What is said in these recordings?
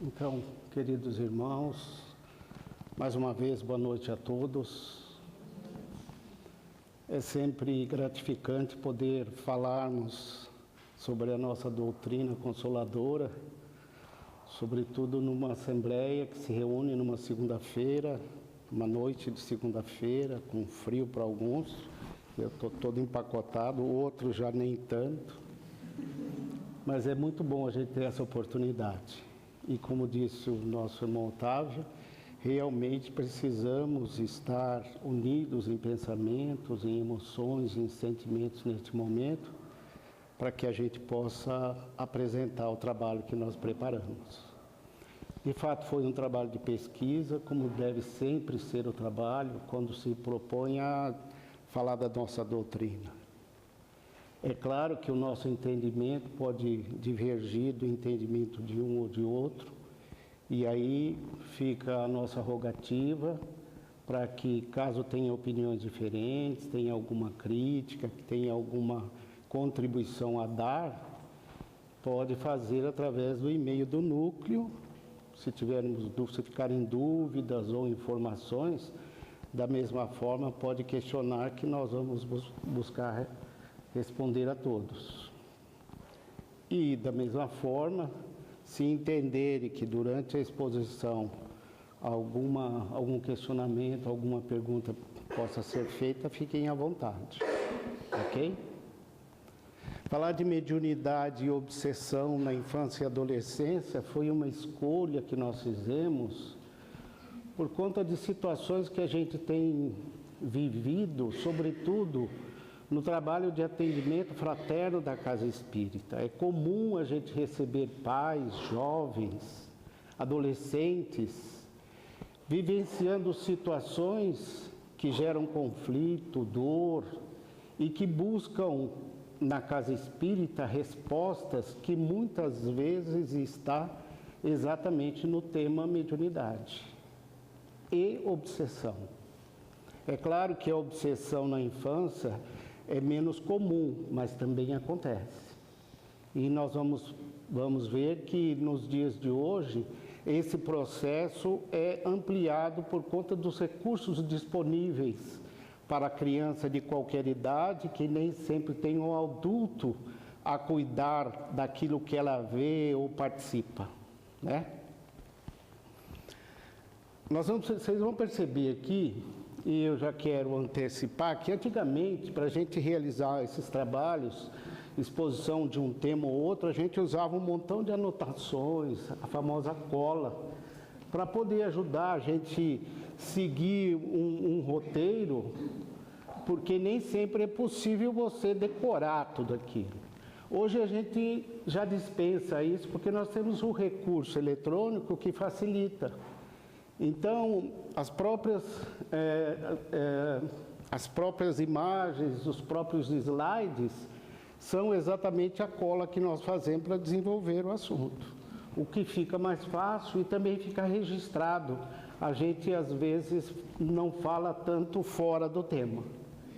Então, queridos irmãos, mais uma vez, boa noite a todos. É sempre gratificante poder falarmos sobre a nossa doutrina consoladora, sobretudo numa assembleia que se reúne numa segunda-feira, uma noite de segunda-feira, com frio para alguns. Eu estou todo empacotado, outros já nem tanto. Mas é muito bom a gente ter essa oportunidade. E como disse o nosso irmão Otávio, realmente precisamos estar unidos em pensamentos, em emoções, em sentimentos neste momento, para que a gente possa apresentar o trabalho que nós preparamos. De fato, foi um trabalho de pesquisa, como deve sempre ser o trabalho, quando se propõe a falar da nossa doutrina. É claro que o nosso entendimento pode divergir do entendimento de um ou de outro, e aí fica a nossa rogativa para que, caso tenha opiniões diferentes, tenha alguma crítica, tenha alguma contribuição a dar, pode fazer através do e-mail do núcleo. Se ficarem dúvidas ou informações, da mesma forma pode questionar, que nós vamos buscar responder a todos. E da mesma forma, se entenderem que durante a exposição algum questionamento, alguma pergunta possa ser feita, fiquem à vontade, ok? Falar de mediunidade e obsessão na infância e adolescência foi uma escolha que nós fizemos por conta de situações que a gente tem vivido, sobretudo no trabalho de atendimento fraterno da Casa Espírita. É comum a gente receber pais, jovens, adolescentes, vivenciando situações que geram conflito, dor, e que buscam na Casa Espírita respostas que muitas vezes está exatamente no tema mediunidade e obsessão. É claro que a obsessão na infância é menos comum, mas também acontece. E nós vamos ver que nos dias de hoje, esse processo é ampliado por conta dos recursos disponíveis para a criança de qualquer idade, que nem sempre tem um adulto a cuidar daquilo que ela vê ou participa, né? Vocês vão perceber aqui, e eu já quero antecipar, que antigamente, para a gente realizar esses trabalhos, exposição de um tema ou outro, a gente usava um montão de anotações, a famosa cola, para poder ajudar a gente seguir um roteiro, porque nem sempre é possível você decorar tudo aquilo. Hoje a gente já dispensa isso, porque nós temos um recurso eletrônico que facilita. Então, as próprias imagens, os próprios slides, são exatamente a cola que nós fazemos para desenvolver o assunto. O que fica mais fácil e também fica registrado. A gente, às vezes, não fala tanto fora do tema,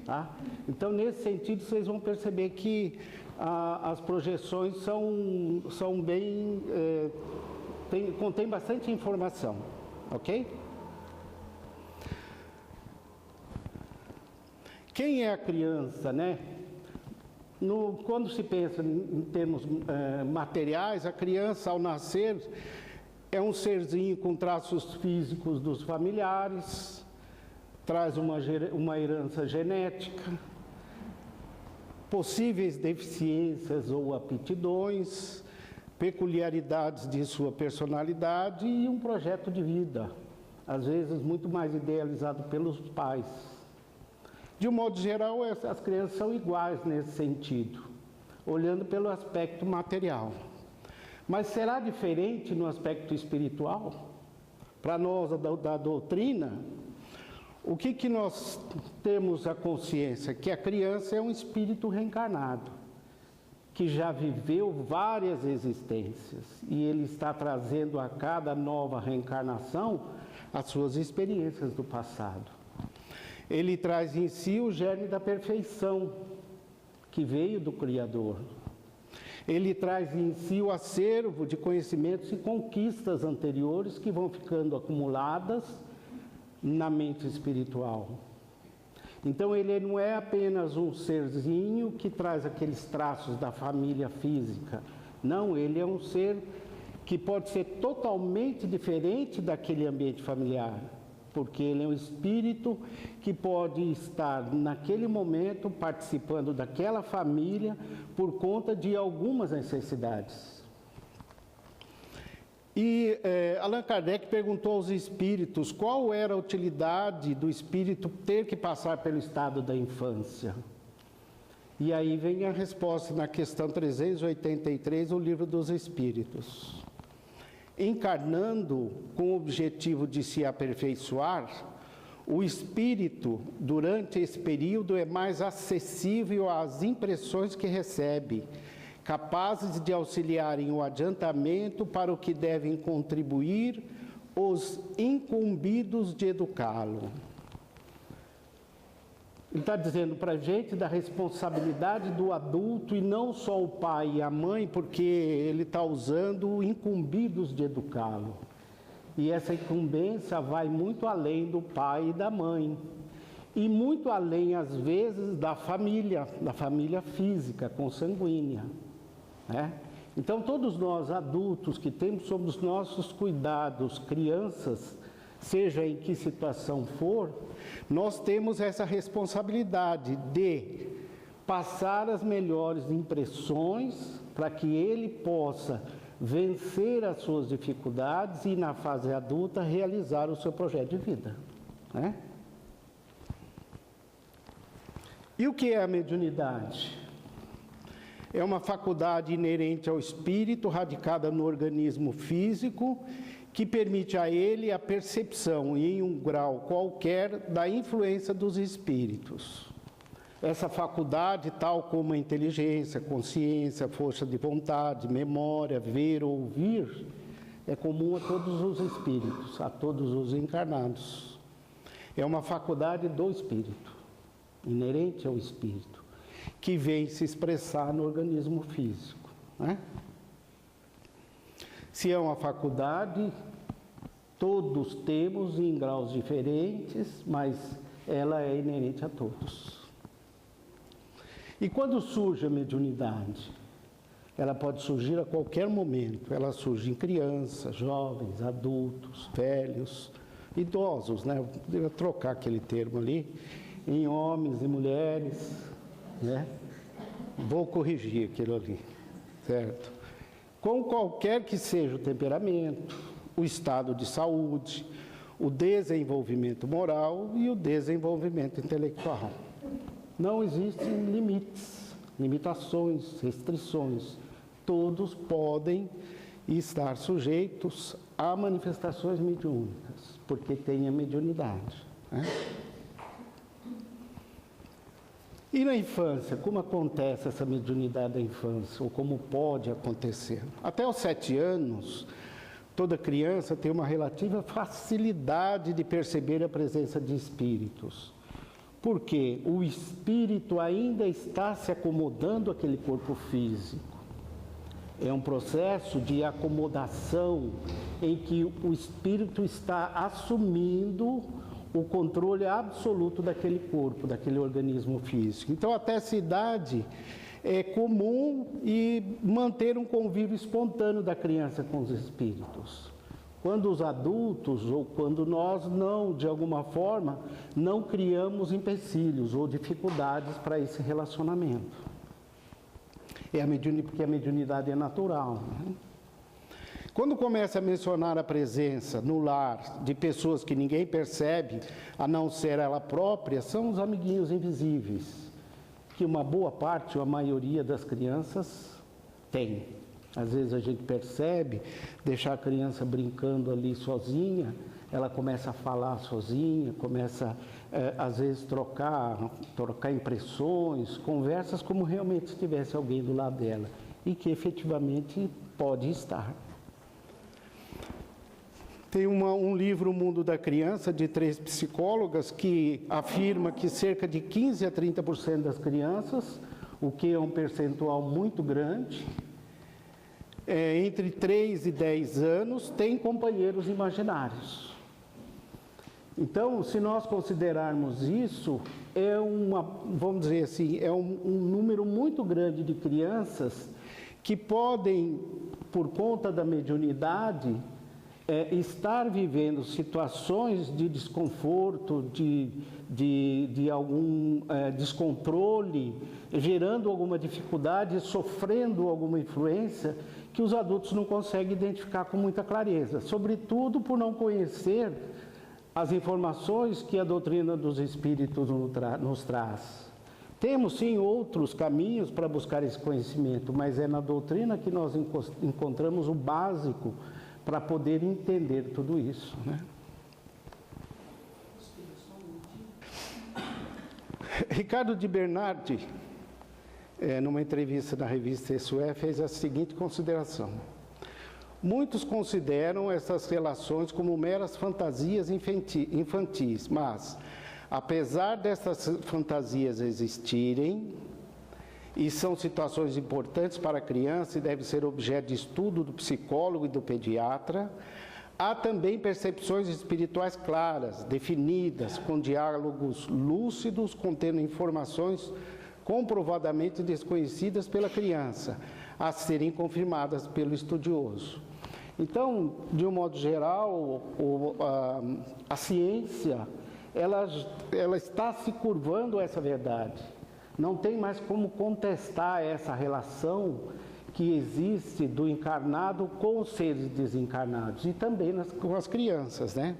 tá? Então, nesse sentido, vocês vão perceber que as projeções são bem... contém bastante informação. Ok? Quem é a criança, né? Quando se pensa em termos materiais, a criança, ao nascer, é um serzinho com traços físicos dos familiares, traz uma herança genética, possíveis deficiências ou aptidões, peculiaridades de sua personalidade e um projeto de vida, às vezes muito mais idealizado pelos pais. De um modo geral, as crianças são iguais nesse sentido, olhando pelo aspecto material. Mas será diferente no aspecto espiritual? Para nós, da doutrina, o que nós temos a consciência? Que a criança é um espírito reencarnado, que já viveu várias existências, e ele está trazendo a cada nova reencarnação as suas experiências do passado. Ele traz em si o germe da perfeição, que veio do Criador. ele traz em si o acervo de conhecimentos e conquistas anteriores que vão ficando acumuladas na mente espiritual. Então ele não é apenas um serzinho que traz aqueles traços da família física. Não, ele é um ser que pode ser totalmente diferente daquele ambiente familiar, porque ele é um espírito que pode estar naquele momento participando daquela família por conta de algumas necessidades. E Allan Kardec perguntou aos espíritos qual era a utilidade do espírito ter que passar pelo estado da infância. E aí vem a resposta na questão 383 do Livro dos Espíritos. Encarnando com o objetivo de se aperfeiçoar, o espírito, durante esse período, é mais acessível às impressões que recebe, capazes de auxiliarem o adiantamento para o que devem contribuir os incumbidos de educá-lo. Ele está dizendo para a gente da responsabilidade do adulto e não só o pai e a mãe, porque ele está usando incumbidos de educá-lo. E essa incumbência vai muito além do pai e da mãe. E muito além, às vezes, da família física, consanguínea. Né? Então, todos nós adultos que temos sob os nossos cuidados crianças, seja em que situação for, nós temos essa responsabilidade de passar as melhores impressões para que ele possa vencer as suas dificuldades e, na fase adulta, realizar o seu projeto de vida. Né? E o que é a mediunidade? É uma faculdade inerente ao espírito, radicada no organismo físico, que permite a ele a percepção, em um grau qualquer, da influência dos espíritos. Essa faculdade, tal como a inteligência, consciência, força de vontade, memória, ver, ouvir, é comum a todos os espíritos, a todos os encarnados. É uma faculdade do espírito, inerente ao espírito, que vem se expressar no organismo físico. Né? Se é uma faculdade, todos temos em graus diferentes, mas ela é inerente a todos. E quando surge a mediunidade? Ela pode surgir a qualquer momento. Ela surge em crianças, jovens, adultos, velhos, idosos, né? Eu poderia trocar aquele termo ali, em homens e mulheres, né? Vou corrigir aquilo ali, certo? Com qualquer que seja o temperamento, o estado de saúde, o desenvolvimento moral e o desenvolvimento intelectual. Não existem limites, limitações, restrições. Todos podem estar sujeitos a manifestações mediúnicas, porque tem a mediunidade. Né? E na infância, como acontece essa mediunidade da infância, ou como pode acontecer? Até os 7 anos, toda criança tem uma relativa facilidade de perceber a presença de espíritos. Porque o espírito ainda está se acomodando àquele corpo físico. É um processo de acomodação em que o espírito está assumindo o controle absoluto daquele corpo, daquele organismo físico. Então, até essa idade, é comum e manter um convívio espontâneo da criança com os espíritos. Quando os adultos, ou quando nós não, de alguma forma, não criamos empecilhos ou dificuldades para esse relacionamento. Porque a mediunidade é natural. Né? Quando começa a mencionar a presença no lar de pessoas que ninguém percebe, a não ser ela própria, são os amiguinhos invisíveis, que uma boa parte, ou a maioria das crianças tem. Às vezes a gente percebe, deixar a criança brincando ali sozinha, ela começa a falar sozinha, começa, às vezes, trocar impressões, conversas como realmente se tivesse alguém do lado dela, e que efetivamente pode estar. Tem um livro, O Mundo da Criança, de 3 psicólogas, que afirma que cerca de 15 a 30% das crianças, o que é um percentual muito grande, entre 3 e 10 anos têm companheiros imaginários. Então, se nós considerarmos isso, vamos dizer assim, é um número muito grande de crianças que podem, por conta da mediunidade, estar vivendo situações de desconforto, de algum descontrole, gerando alguma dificuldade, sofrendo alguma influência que os adultos não conseguem identificar com muita clareza, sobretudo por não conhecer as informações que a doutrina dos espíritos nos traz. Temos sim outros caminhos para buscar esse conhecimento, mas é na doutrina que nós encontramos o básico para poder entender tudo isso, né? Ricardo de Bernardi, numa entrevista na revista SUE, fez a seguinte consideração: muitos consideram essas relações como meras fantasias infantis, mas, apesar dessas fantasias existirem, e são situações importantes para a criança e devem ser objeto de estudo do psicólogo e do pediatra, há também percepções espirituais claras, definidas, com diálogos lúcidos, contendo informações comprovadamente desconhecidas pela criança, a serem confirmadas pelo estudioso. Então, de um modo geral, a ciência, ela está se curvando a essa verdade. Não tem mais como contestar essa relação que existe do encarnado com os seres desencarnados e também com as crianças, né?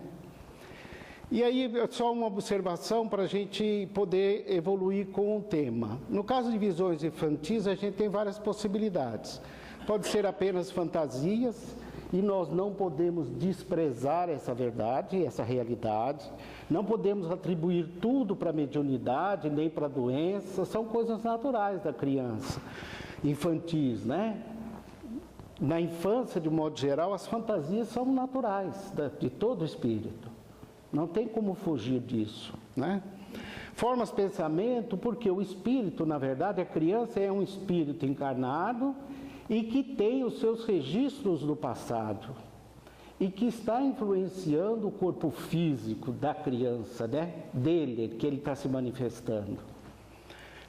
E aí, só uma observação para a gente poder evoluir com o tema. No caso de visões infantis, a gente tem várias possibilidades. Pode ser apenas fantasias, e nós não podemos desprezar essa verdade, essa realidade. Não podemos atribuir tudo para a mediunidade, nem para a doença. São coisas naturais da criança, infantis, né? Na infância, de modo geral, as fantasias são naturais de todo espírito. Não tem como fugir disso, né? Formas pensamento, porque o espírito, na verdade, a criança é um espírito encarnado e que tem os seus registros do passado e que está influenciando o corpo físico da criança, né? Dele, que ele está se manifestando.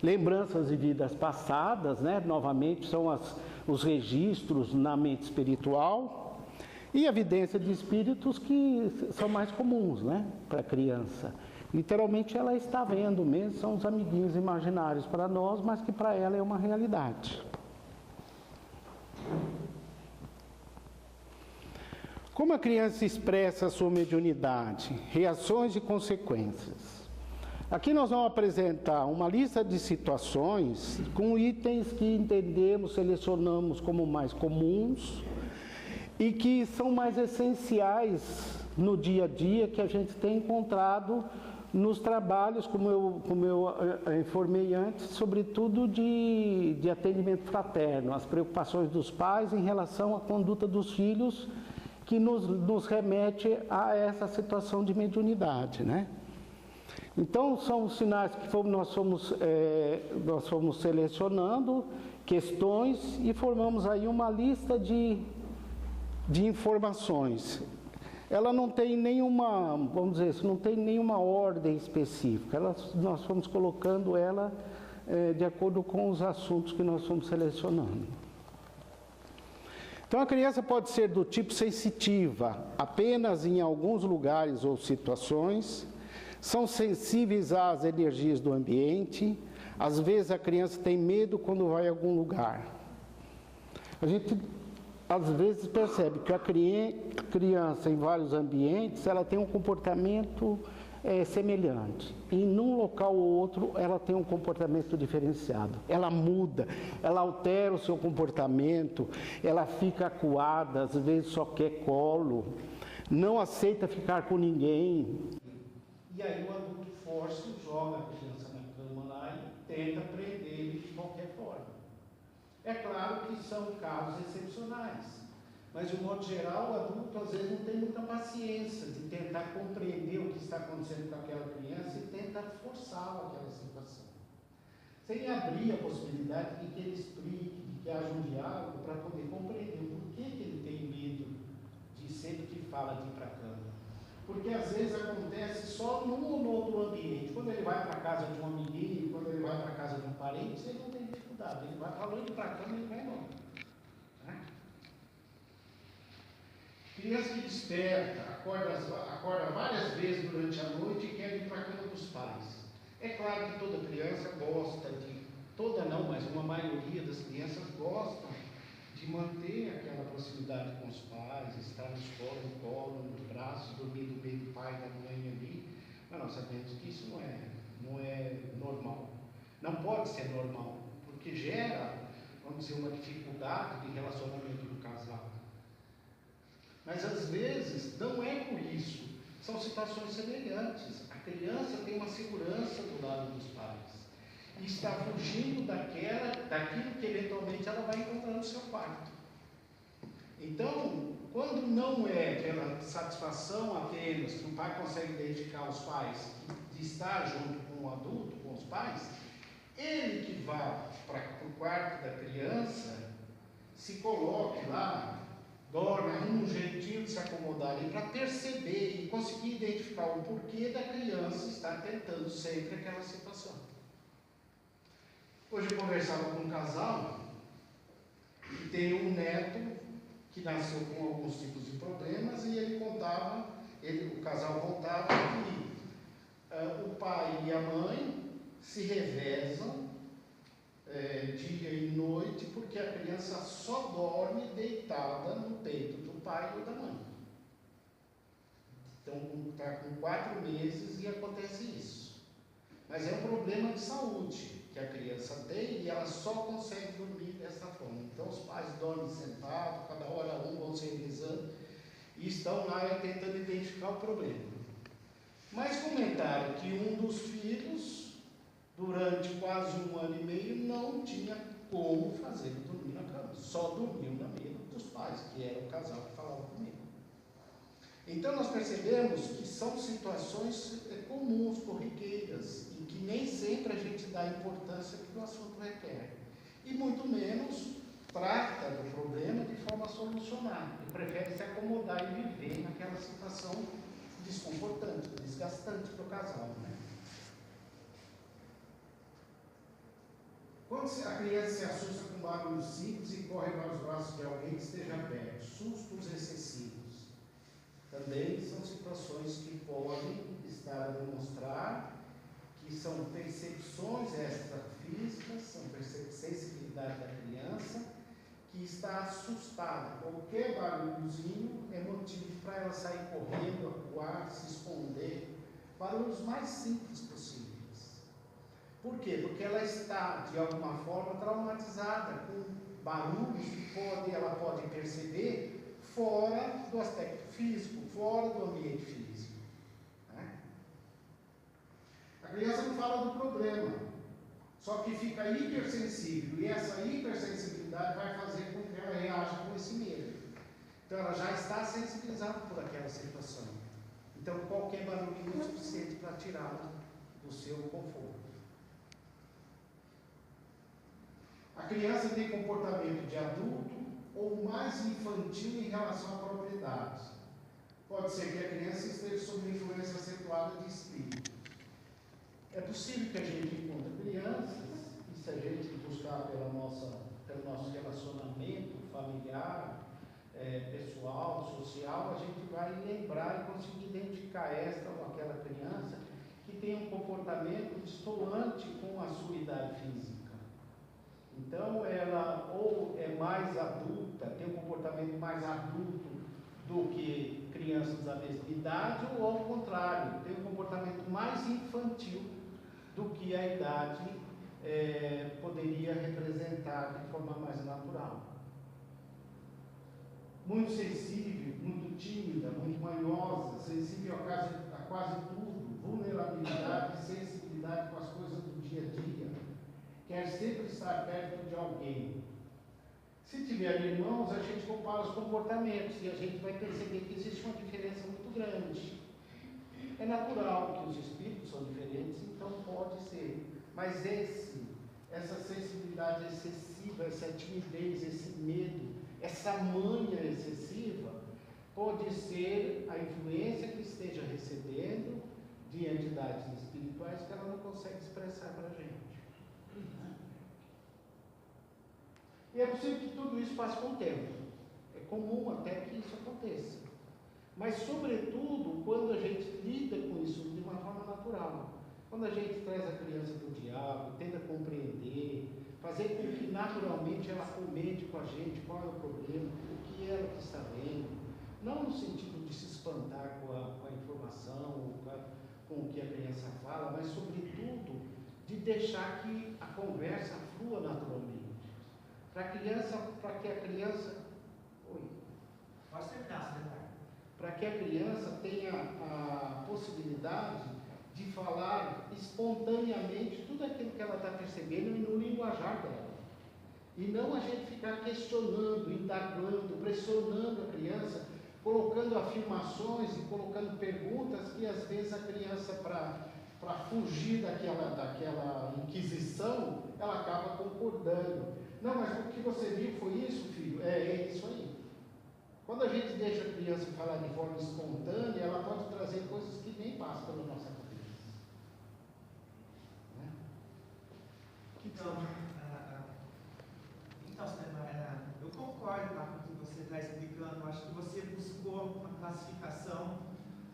Lembranças de vidas passadas, né? Novamente, são os registros na mente espiritual e a evidência de espíritos que são mais comuns, né? Para a criança. Literalmente, ela está vendo mesmo, são os amiguinhos imaginários para nós, mas que para ela é uma realidade. Como a criança expressa a sua mediunidade? Reações e consequências. Aqui nós vamos apresentar uma lista de situações com itens que entendemos, selecionamos como mais comuns e que são mais essenciais no dia a dia que a gente tem encontrado nos trabalhos, como eu informei antes, sobretudo de atendimento fraterno, as preocupações dos pais em relação à conduta dos filhos, que nos remete a essa situação de mediunidade, né? Então, são os sinais que nós fomos selecionando questões e formamos aí uma lista de informações. Ela não tem nenhuma, vamos dizer isso, não tem nenhuma ordem específica. Nós fomos colocando ela de acordo com os assuntos que nós fomos selecionando. Então, a criança pode ser do tipo sensitiva, apenas em alguns lugares ou situações, são sensíveis às energias do ambiente, às vezes a criança tem medo quando vai a algum lugar. A gente às vezes percebe que a criança em vários ambientes, ela tem um comportamento semelhante. E num local ou outro, ela tem um comportamento diferenciado. Ela muda, ela altera o seu comportamento, ela fica acuada, às vezes só quer colo, não aceita ficar com ninguém. E aí o adulto força, joga a criança na cama lá e tenta prender ele de qualquer forma. É claro que são casos excepcionais, mas de modo geral o adulto às vezes não tem muita paciência de tentar compreender o que está acontecendo com aquela criança e tenta forçá-la àquela situação, sem abrir a possibilidade de que ele explique, de que haja um diálogo para poder compreender o fala de ir para a cama? Porque às vezes acontece só num ou no outro ambiente. Quando ele vai para a casa de um amiguinho, quando ele vai para a casa de um parente, ele não tem dificuldade. Ele vai falando para a cama e ele vai embora. Né? Criança que desperta, acorda várias vezes durante a noite e quer ir para a cama dos pais. É claro que toda criança gosta de, toda não, mas uma maioria das crianças gostam de manter aquela proximidade com os pais, estar no colo, nos braços, dormir do meio do pai e da mãe ali. Mas nós sabemos que isso não é normal. Não pode ser normal, porque gera, vamos dizer, uma dificuldade de relacionamento do casal. Mas às vezes não é por isso, são situações semelhantes. A criança tem uma segurança do lado dos pais e está fugindo daquilo que eventualmente ela vai encontrar no seu quarto. Então, quando não é pela satisfação apenas que o pai consegue identificar os pais, de estar junto com o adulto, com os pais, ele que vá para o quarto da criança, se coloque lá, dorme, arruma um jeitinho de se acomodar ali para perceber e conseguir identificar o porquê da criança estar tentando sempre aquela situação. Hoje eu conversava com um casal que tem um neto que nasceu com alguns tipos de problemas e ele contava, o casal contava que o pai e a mãe se revezam dia e noite, porque a criança só dorme deitada no peito do pai ou da mãe. Então, está com 4 meses e acontece isso. Mas é um problema de saúde que a criança tem e ela só consegue dormir dessa forma. Então, os pais dormem sentados, cada hora vão se revezando e estão lá tentando identificar o problema. Mas comentaram que um dos filhos, durante quase 1 ano e meio, não tinha como fazer ele dormir na cama, só dormiu na mesa dos pais, que era o casal que falava comigo. Então nós percebemos que são situações comuns, corriqueiras, e que nem sempre a gente dá a importância que o assunto requer, e muito menos trata do problema de forma a solucionar, e prefere se acomodar e viver naquela situação desconfortante, desgastante para o casal, né? Quando a criança se assusta com barulhos simples e corre para os braços de alguém que esteja perto, sustos excessivos, também são situações que podem estar a demonstrar que são percepções extrafísicas, são sensibilidade da criança, que está assustada. Qualquer barulhozinho é motivo para ela sair correndo, acuar, se esconder, barulhos mais simples possíveis. Por quê? Porque ela está, de alguma forma, traumatizada com barulhos que ela pode perceber fora do aspecto físico, fora do ambiente físico. Né? A criança não fala do problema, só que fica hipersensível, e essa hipersensibilidade vai fazer com que ela reaja com esse medo. Então ela já está sensibilizada por aquela situação. Então qualquer barulhinho é suficiente para tirá-la do seu conforto. A criança tem comportamento de adulto ou mais infantil em relação à propriedade. Pode ser que a criança esteja sob influência acentuada de espírito. É possível que a gente encontre crianças, e se a gente buscar pelo nosso relacionamento familiar, pessoal, social, a gente vai lembrar e conseguir identificar esta ou aquela criança que tem um comportamento destoante com a sua idade física. Então, ela ou é mais adulta, tem um comportamento mais adulto do que crianças da mesma idade, ou ao contrário, tem um comportamento mais infantil do que a idade poderia representar de forma mais natural. Muito sensível, muito tímida, muito manhosa, sensível a quase tudo, vulnerabilidade e sensibilidade com as coisas do dia a dia. Quer sempre estar perto de alguém. Se tiver irmãos, a gente compara os comportamentos e a gente vai perceber que existe uma diferença muito grande. É natural que os espíritos são diferentes, então pode ser. Mas essa sensibilidade excessiva, essa timidez, esse medo, essa manha excessiva, pode ser a influência que esteja recebendo de entidades espirituais que ela não consegue expressar para a gente. E é possível que tudo isso passe com o tempo. É comum até que isso aconteça. Mas, sobretudo, quando a gente lida com isso de uma forma natural. Quando a gente traz a criança para o diálogo, tenta compreender, fazer com que naturalmente ela comente com a gente qual é o problema, o que ela está vendo, não no sentido de se espantar com a informação, com o que a criança fala, mas sobretudo de deixar que a conversa flua naturalmente. Para que a criança... Oi. Pode terminar, senhor. Para que a criança tenha a possibilidade de falar espontaneamente tudo aquilo que ela está percebendo e no linguajar dela. E não a gente ficar questionando, indagando, pressionando a criança, colocando afirmações e colocando perguntas que às vezes a criança, para fugir daquela inquisição, ela acaba concordando. Não, mas o que você viu foi isso, filho? É isso aí. Quando a gente deixa a criança falar de forma espontânea, ela pode trazer coisas que nem passam pela nossa cabeça. Eu concordo com o que você está explicando. Eu acho que você buscou uma classificação,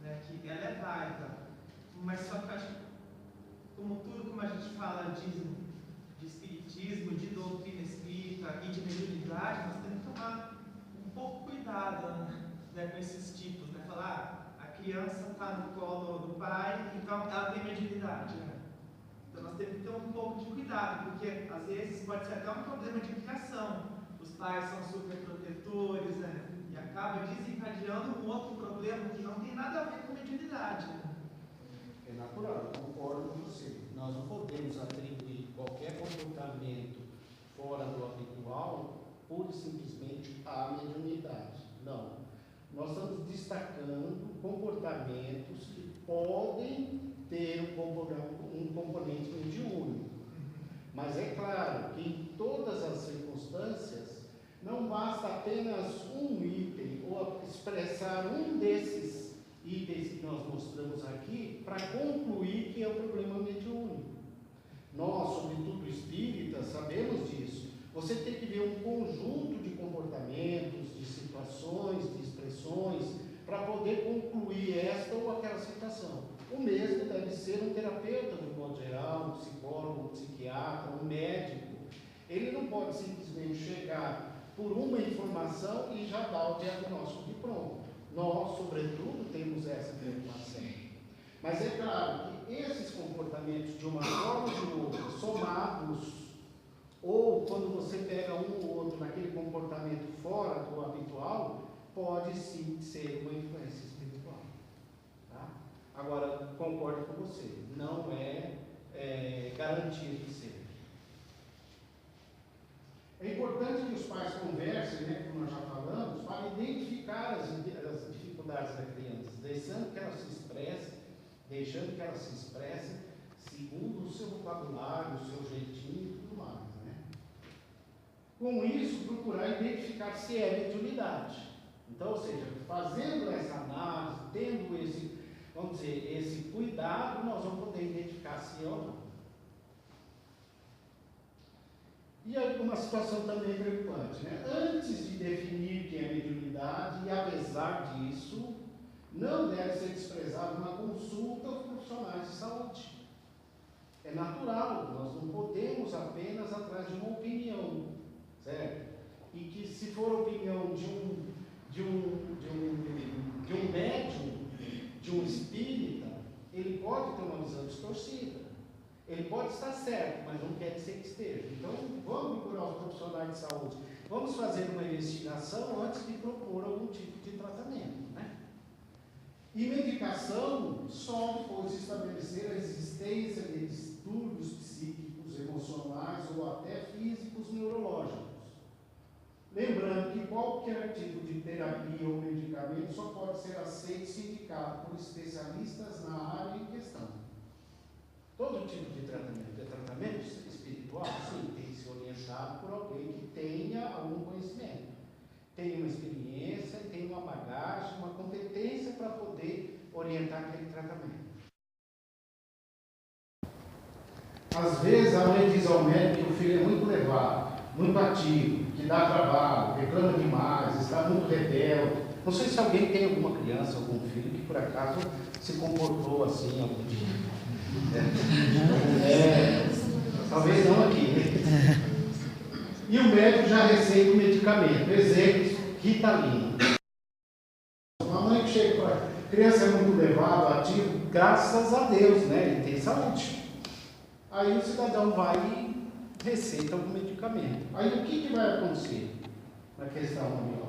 né, que ela é válida, mas só que eu acho que, como a gente fala de espiritismo, de doutrina espírita e de mediunidade, nós temos que tomar um pouco cuidado, né, com esses tipos, né? Falar, a criança está no colo do pai, então ela tem mediunidade, né? Então nós temos que ter um pouco de cuidado, porque às vezes pode ser até um problema de criação. Os pais são super protetores, né? E acaba desencadeando um outro problema que não tem nada a ver com mediunidade, né? É natural, eu concordo com você. Nós não podemos atribuir qualquer comportamento fora do habitual pura e simplesmente à mediunidade. Não. Nós estamos destacando comportamentos que podem ter um componente mediúnico. Mas é claro que em todas as circunstâncias não basta apenas um item ou expressar um desses itens que nós mostramos aqui para concluir que é o problema mediúnico. Nós, sobretudo espíritas, sabemos disso. Você tem que ver um conjunto de comportamentos, de situações, de expressões, para poder concluir esta ou aquela situação. O mesmo deve ser um terapeuta, de modo geral, um psicólogo, um psiquiatra, um médico. Ele não pode simplesmente chegar por uma informação e já dar o diagnóstico de pronto. Nós, sobretudo, temos essa preocupação. Mas é claro que esses comportamentos, de uma forma ou de outra, somados, ou quando você pega um ou outro naquele comportamento fora do habitual, pode sim ser uma influência espiritual. Tá? Agora, concordo com você, não é garantia de ser. É importante que os pais conversem, né, como nós já falamos, para identificar as dificuldades da criança, deixando que ela se expresse segundo o seu vocabulário, o seu jeitinho e tudo mais. Né? Com isso, procurar identificar se é mediunidade. Então, ou seja, fazendo essa análise, tendo esse cuidado, nós vamos poder identificar se é ou não. E aí, uma situação também preocupante, né? Antes de definir quem é mediunidade, e apesar disso, não deve ser desprezada uma consulta aos profissionais de saúde. É natural, nós não podemos apenas atrás de uma opinião, certo? E que se for opinião de um médium, de um espírita, ele pode ter uma visão distorcida. Ele pode estar certo, mas não quer dizer que esteja. Então, vamos procurar os profissionais de saúde. Vamos fazer uma investigação antes de propor algum tipo de tratamento, né? E medicação só depois de estabelecer a existência de distúrbios psíquicos, emocionais ou até físicos neurológicos. Lembrando que qualquer tipo de terapia ou medicamento só pode ser aceito se indicado por especialistas na área em questão. Todo tipo de tratamento é tratamento espiritual, sim, tem que ser orientado por alguém que tenha algum conhecimento, tenha uma experiência, tenha uma bagagem orientar aquele tratamento. Às vezes a mãe diz ao médico que o filho é muito levado, muito ativo, que dá trabalho, reclama demais, está muito rebelde. Não sei se alguém tem alguma criança, algum filho que por acaso se comportou assim algum dia. Talvez não aqui. E o médico já receita o medicamento, exemplo, Ritalina. Uma mãe que chega para a criança é muito levada, ativo, graças a Deus, né? Ele tem saúde. Aí o cidadão vai e receita algum medicamento. Aí o que vai acontecer na questão ambiental?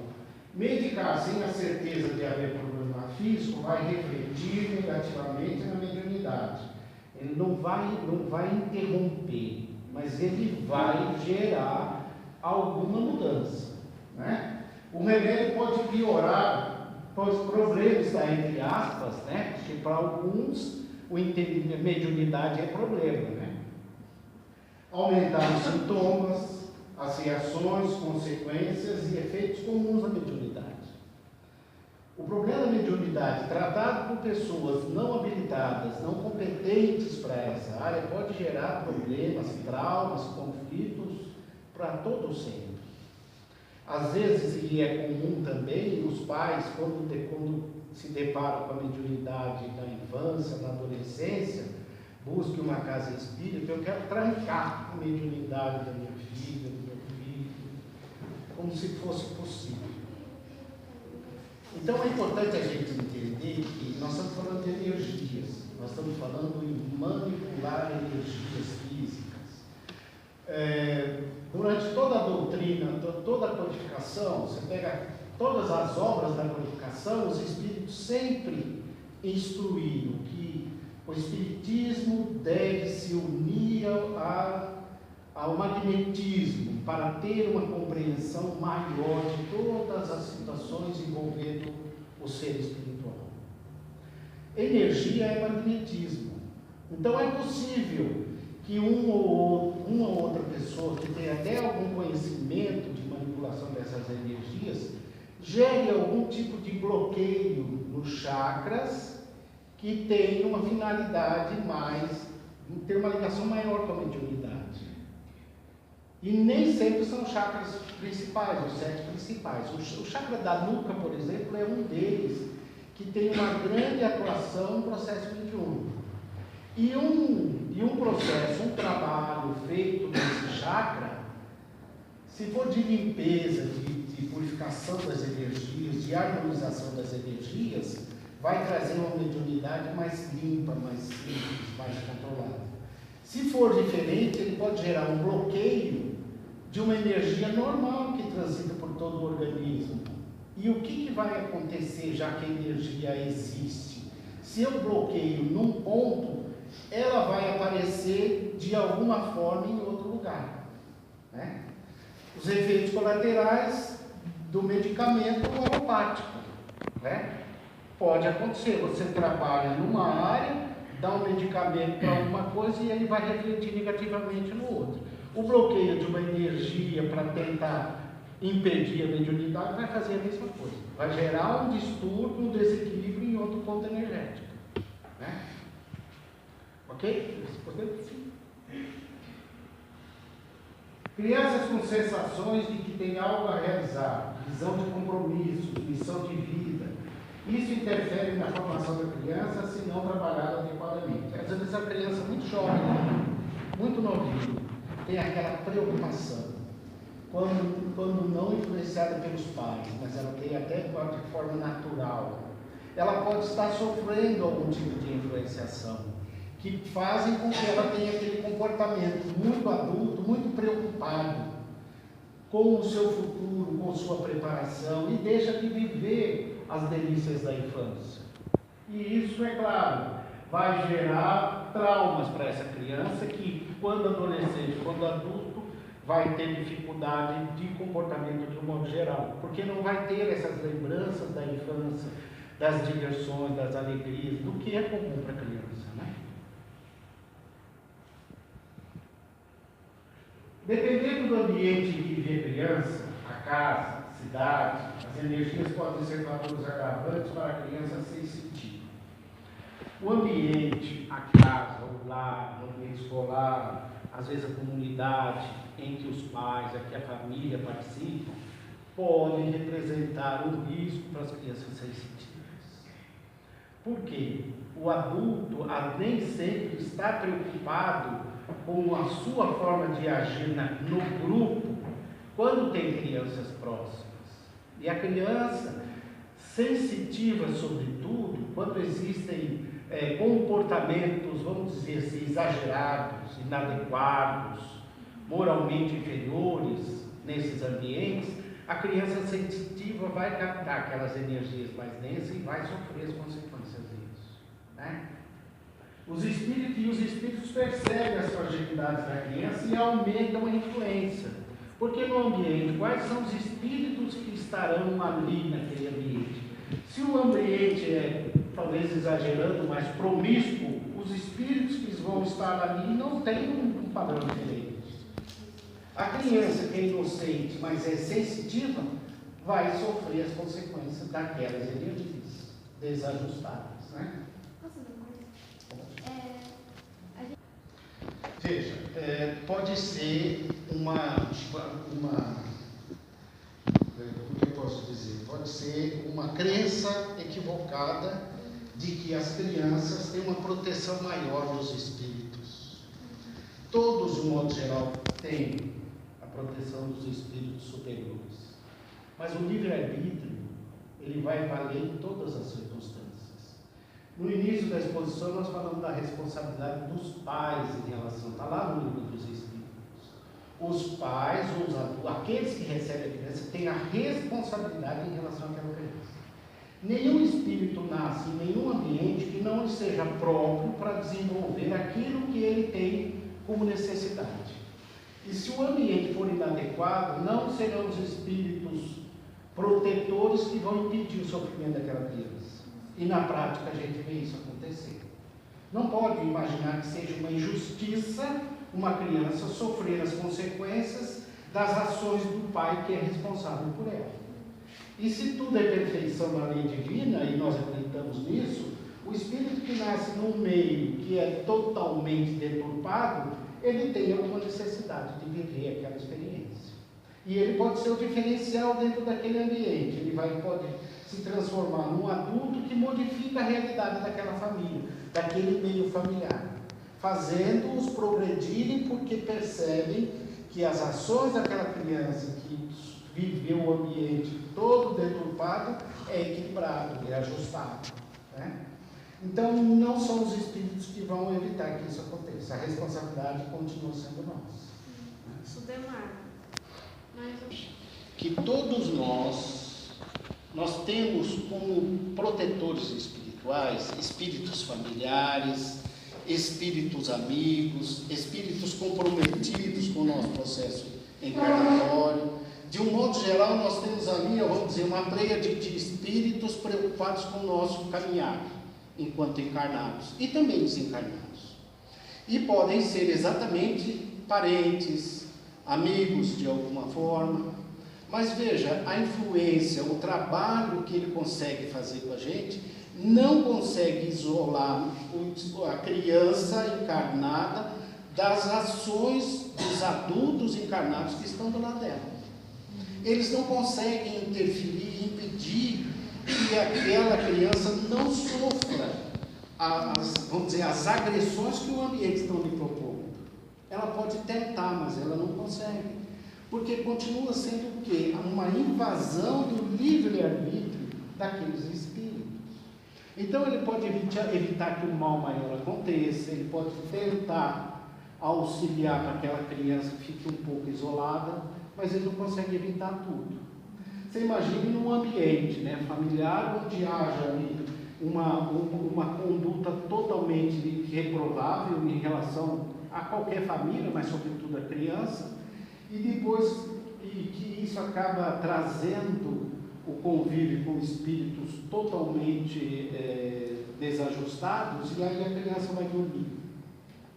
Medicar sem a certeza de haver problema físico vai refletir negativamente na mediunidade. Ele não vai interromper, mas ele vai gerar alguma mudança, né? O remédio pode piorar os problemas, está entre aspas, né? Porque para alguns a mediunidade é problema, né? Aumentar os sintomas, as reações, consequências e efeitos comuns à mediunidade. O problema da mediunidade, tratado por pessoas não habilitadas, não competentes para essa área, pode gerar problemas, traumas, conflitos para todo o sempre. Às vezes, e é comum também, os pais, quando se deparam com a mediunidade na infância, na adolescência, busquem uma casa espírita. Eu quero trancar a mediunidade da minha filha, do meu filho, como se fosse possível. Então é importante a gente entender que nós estamos falando de energias, nós estamos falando em manipular energias físicas. Durante toda a doutrina, toda a codificação, você pega todas as obras da codificação, os espíritos sempre instruíram que o espiritismo deve se unir ao magnetismo para ter uma compreensão maior de todas as situações envolvendo o ser espiritual. Energia é magnetismo. Então é possível que uma ou outra pessoa que tenha até algum conhecimento de manipulação dessas energias gere algum tipo de bloqueio nos chakras que tem uma finalidade mais, ter uma ligação maior com a mediunidade. E nem sempre são chakras principais, os 7 principais. O chakra da nuca, por exemplo, é um deles, que tem uma grande atuação no processo mediúnico. E um processo, um trabalho feito nesse chakra, se for de limpeza, de purificação das energias, de harmonização das energias, vai trazer uma mediunidade mais limpa, mais simples, mais controlada. Se for diferente, ele pode gerar um bloqueio de uma energia normal que transita por todo o organismo. E o que vai acontecer, já que a energia existe? Se eu bloqueio num ponto, ela vai aparecer de alguma forma em outro lugar, né? Os efeitos colaterais do medicamento alopático, né? Pode acontecer, você trabalha numa área, dá um medicamento para uma coisa e ele vai refletir negativamente no outro. O bloqueio de uma energia para tentar impedir a mediunidade vai fazer a mesma coisa. Vai gerar um distúrbio, um desequilíbrio em outro ponto energético, né? Ok? Sim. Crianças com sensações de que tem algo a realizar, visão de compromisso, missão de vida. Isso interfere na formação da criança se não trabalhado adequadamente. Às vezes a criança muito jovem, muito novinha, tem aquela preocupação, quando não influenciada pelos pais, mas ela tem até de forma natural. Ela pode estar sofrendo algum tipo de influenciação, que fazem com que ela tenha aquele comportamento muito adulto, muito preocupado com o seu futuro, com sua preparação, e deixa de viver as delícias da infância. E isso, é claro, vai gerar traumas para essa criança que, quando adolescente, quando adulto, vai ter dificuldade de comportamento de um modo geral, porque não vai ter essas lembranças da infância, das diversões, das alegrias, do que é comum para a criança, né? Dependendo do ambiente em que vive a criança, a casa, a cidade, as energias podem ser fatores agravantes para a criança se sentir. O ambiente, a casa, o lar, o ambiente escolar, às vezes a comunidade em que os pais, em que a família participam, podem representar um risco para as crianças sensitivas. Por quê? O adulto nem sempre está preocupado com a sua forma de agir no grupo quando tem crianças próximas. E a criança sensitiva, sobretudo, quando existem comportamentos, vamos dizer assim, exagerados, inadequados, moralmente inferiores nesses ambientes, a criança sensitiva vai captar aquelas energias mais densas e vai sofrer as consequências disso, né? Os espíritos percebem as fragilidades da criança e aumentam a influência. Porque no ambiente, quais são os espíritos que estarão ali naquele ambiente? Se o ambiente é, talvez exagerando, mais promíscuo, os espíritos que vão estar ali não têm um padrão diferente. A criança que é inocente, mas é sensitiva, vai sofrer as consequências daquelas energias desajustadas, né? Veja, pode ser como eu posso dizer, pode ser uma crença equivocada de que as crianças têm uma proteção maior dos espíritos. Todos, de um modo geral, têm a proteção dos espíritos superiores, mas o livre-arbítrio, ele vai valer em todas as circunstâncias. No início da exposição, nós falamos da responsabilidade dos pais em relação, está lá no livro dos Espíritos. Os pais, aqueles que recebem a criança, têm a responsabilidade em relação àquela criança. Nenhum espírito nasce em nenhum ambiente que não seja próprio para desenvolver aquilo que ele tem como necessidade. E se o ambiente for inadequado, não serão os espíritos protetores que vão impedir o sofrimento daquela criança. E na prática a gente vê isso acontecer. Não pode imaginar que seja uma injustiça uma criança sofrer as consequências das ações do pai que é responsável por ela. E se tudo é perfeição na lei divina, e nós acreditamos nisso, o espírito que nasce num meio que é totalmente deturpado, ele tem alguma necessidade de viver aquela experiência. E ele pode ser o diferencial dentro daquele ambiente. Ele pode se transformar num adulto que modifica a realidade daquela família, daquele meio familiar, fazendo-os progredirem porque percebem que as ações daquela criança que viveu o ambiente todo deturpado é equilibrado, é ajustado, né? Então, não são os espíritos que vão evitar que isso aconteça. A responsabilidade continua sendo nossa. Isso demora. Que todos nós temos como protetores espirituais, espíritos familiares, espíritos amigos, espíritos comprometidos com o nosso processo encarnatório. De um modo geral, nós temos ali, vamos dizer, uma tríade de espíritos preocupados com o nosso caminhar, enquanto encarnados e também desencarnados. E podem ser exatamente parentes, amigos de alguma forma. Mas veja, a influência, o trabalho que ele consegue fazer com a gente, não consegue isolar a criança encarnada das ações dos adultos encarnados que estão do lado dela. Eles não conseguem interferir e impedir que aquela criança não sofra vamos dizer, as agressões que o ambiente está lhe propondo. Ela pode tentar, mas ela não consegue. Porque continua sendo o quê? Uma invasão do livre-arbítrio daqueles espíritos. Então ele pode evitar que o mal maior aconteça, ele pode tentar auxiliar para que aquela criança fique um pouco isolada, mas ele não consegue evitar tudo. Você imagine num ambiente, né, familiar onde haja uma conduta totalmente reprovável em relação a qualquer família, mas sobretudo a criança, e depois que isso acaba trazendo o convívio com espíritos totalmente desajustados, e aí a criança vai dormir.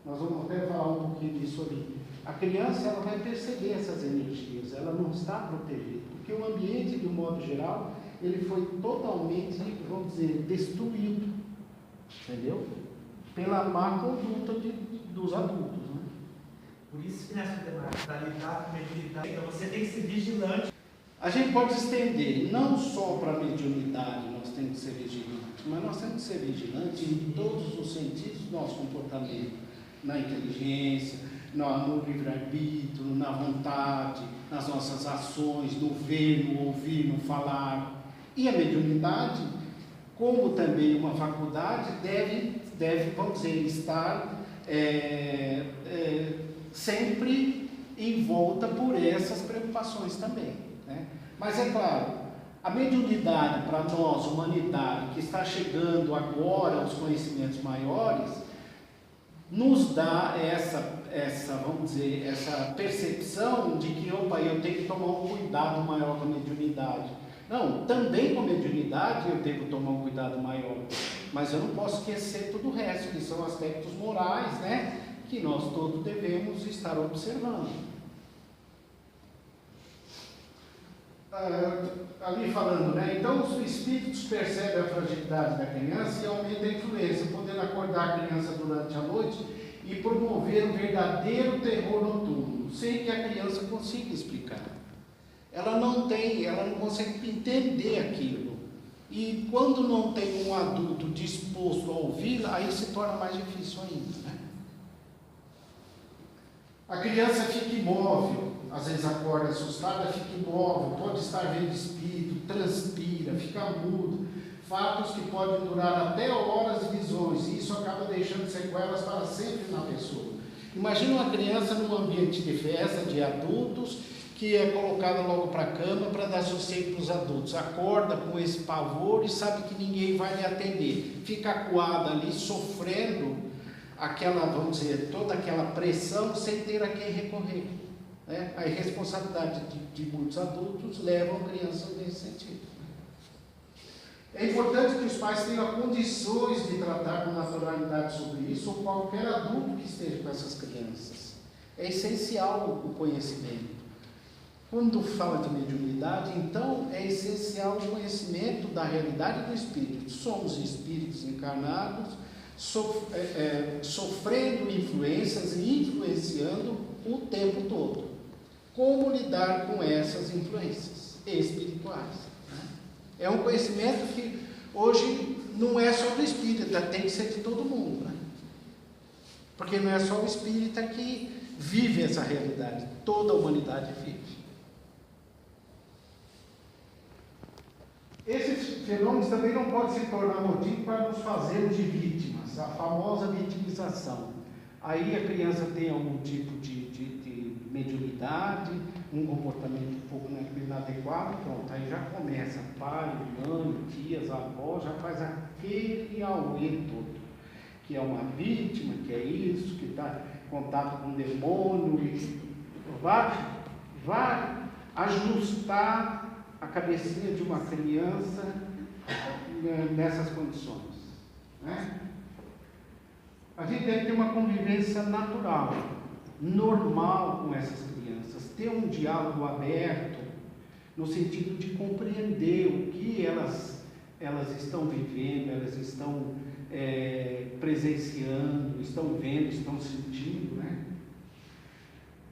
Nós vamos até falar um pouquinho disso ali. A criança, ela vai perceber essas energias, ela não está protegida, porque o ambiente, de um modo geral, ele foi totalmente, vamos dizer, destruído. Entendeu? Pela má conduta dos adultos. Né? Por isso que nessa temática, para lidar com mediunidade, então você tem que ser vigilante. A gente pode estender, não só para a mediunidade nós temos que ser vigilantes, mas nós temos que ser vigilantes em todos os sentidos do nosso comportamento, na inteligência, no livre-arbítrio, na vontade, nas nossas ações, no ver, no ouvir, no falar. E a mediunidade, como também uma faculdade, deve vamos dizer, estar sempre envolta por essas preocupações também. Né? Mas é claro, a mediunidade para nós, humanidade, que está chegando agora aos conhecimentos maiores, nos dá vamos dizer, essa percepção de que, opa, eu tenho que tomar um cuidado maior com a mediunidade. Não, também com a mediunidade eu devo tomar um cuidado maior, mas eu não posso esquecer todo o resto, que são aspectos morais, né, que nós todos devemos estar observando. Ali falando, né, então os espíritos percebem a fragilidade da criança e aumentam a influência, podendo acordar a criança durante a noite e promover um verdadeiro terror noturno, sem que a criança consiga explicar. Ela não consegue entender aquilo. E quando não tem um adulto disposto a ouvi-la, aí se torna mais difícil ainda. Né? A criança fica imóvel, às vezes acorda assustada, fica imóvel, pode estar vendo espírito, transpira, fica mudo. Fatos que podem durar até horas de visões, e isso acaba deixando sequelas para sempre na pessoa. Imagina uma criança num ambiente de festa, de adultos, que é colocada logo para a cama para dar sossego para os adultos. Acorda com esse pavor e sabe que ninguém vai lhe atender. Fica acuada ali, sofrendo aquela, vamos dizer, toda aquela pressão sem ter a quem recorrer. Né? A irresponsabilidade de muitos adultos levam crianças nesse sentido. É importante que os pais tenham condições de tratar com naturalidade sobre isso, ou qualquer adulto que esteja com essas crianças. É essencial o conhecimento. Quando fala de mediunidade, então é essencial o conhecimento da realidade do espírito. Somos espíritos encarnados, sofrendo influências e influenciando o tempo todo. Como lidar com essas influências espirituais? É um conhecimento que hoje não é só do espírita, tem que ser de todo mundo. Né? Porque não é só o espírita que vive essa realidade, toda a humanidade vive. Esses fenômenos também não podem se tornar motivo para nos fazermos de vítimas, a famosa vitimização. Aí a criança tem algum tipo de mediunidade, um comportamento um pouco inadequado, pronto, aí já começa, pai, mãe, tias, avós, já faz aquele auê todo, que é uma vítima, que é isso, que está em contato com o demônio, e vai ajustar a cabecinha de uma criança nessas condições. Né? A gente deve ter uma convivência natural, normal com essas crianças, ter um diálogo aberto, no sentido de compreender o que elas estão vivendo, elas estão presenciando, estão vendo, estão sentindo, né?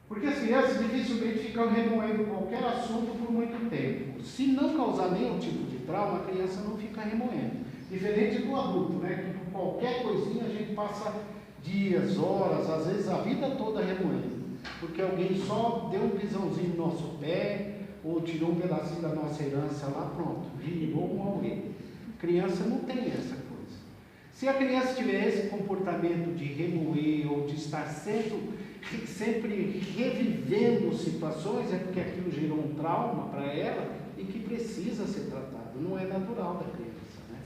Porque as crianças dificilmente ficam remoendo qualquer assunto por muito tempo. Se não causar nenhum tipo de trauma, a criança não fica remoendo. Diferente do adulto, né? Que por qualquer coisinha a gente passa dias, horas, às vezes a vida toda remoendo. Porque alguém só deu um pisãozinho no nosso pé, ou tirou um pedacinho da nossa herança lá, pronto, virou um auê. Criança não tem essa coisa. Se a criança tiver esse comportamento de remoer, ou de estar sempre revivendo situações, é porque aquilo gerou um trauma para ela e que precisa ser tratado. Não é natural da criança, né?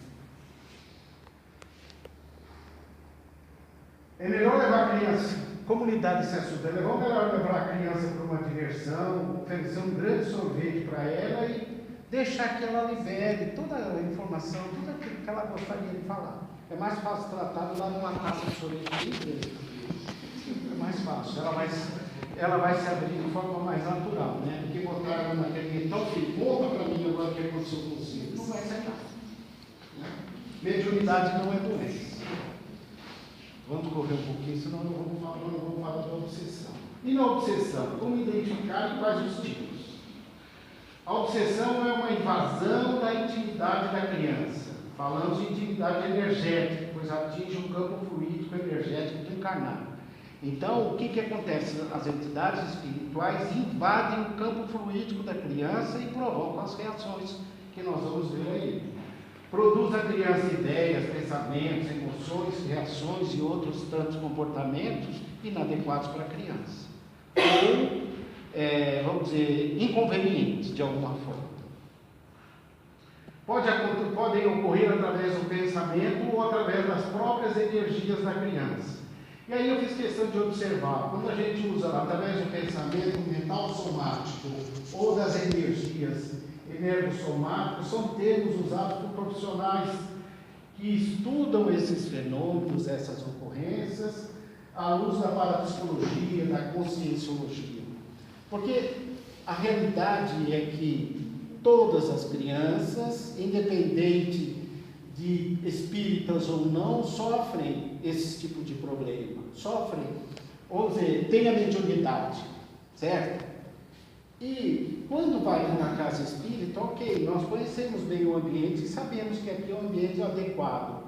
É melhor levar a criança, como lidar desse assunto? É melhor levar a criança para uma diversão, oferecer um grande sorvete para ela e deixar que ela libere toda a informação, tudo aquilo que ela gostaria de falar. É mais fácil tratado lá numa taça de sorvete de igreja. É mais fácil, ela vai se abrir de forma mais natural, né? Do que botar ela naquele, então filho, conta para mim agora o que aconteceu com você. Não vai ser nada. Né? Mediunidade não é doença. Vamos correr um pouquinho, senão eu não vou falar da obsessão. E na obsessão, como identificar e quais os tipos? A obsessão é uma invasão da intimidade da criança. Falamos de intimidade energética, pois atinge um campo fluídico energético do encarnado. Então, o que acontece? As entidades espirituais invadem o campo fluídico da criança e provocam as reações que nós vamos ver aí. Produz na criança ideias, pensamentos, emoções, reações e outros tantos comportamentos inadequados para a criança. Ou, vamos dizer, inconvenientes de alguma forma. Podem ocorrer através do pensamento ou através das próprias energias da criança. E aí eu fiz questão de observar, quando a gente usa através do pensamento mental somático ou das energias energossomáticos, são termos usados por profissionais que estudam esses fenômenos, essas ocorrências, à luz da parapsicologia, da conscienciologia. Porque a realidade é que todas as crianças, independente de espíritas ou não, sofrem esse tipo de problema. Sofrem, ou seja, tem a mediunidade, certo? E quando vai na casa espírita, ok, nós conhecemos bem o ambiente e sabemos que aqui é um ambiente adequado.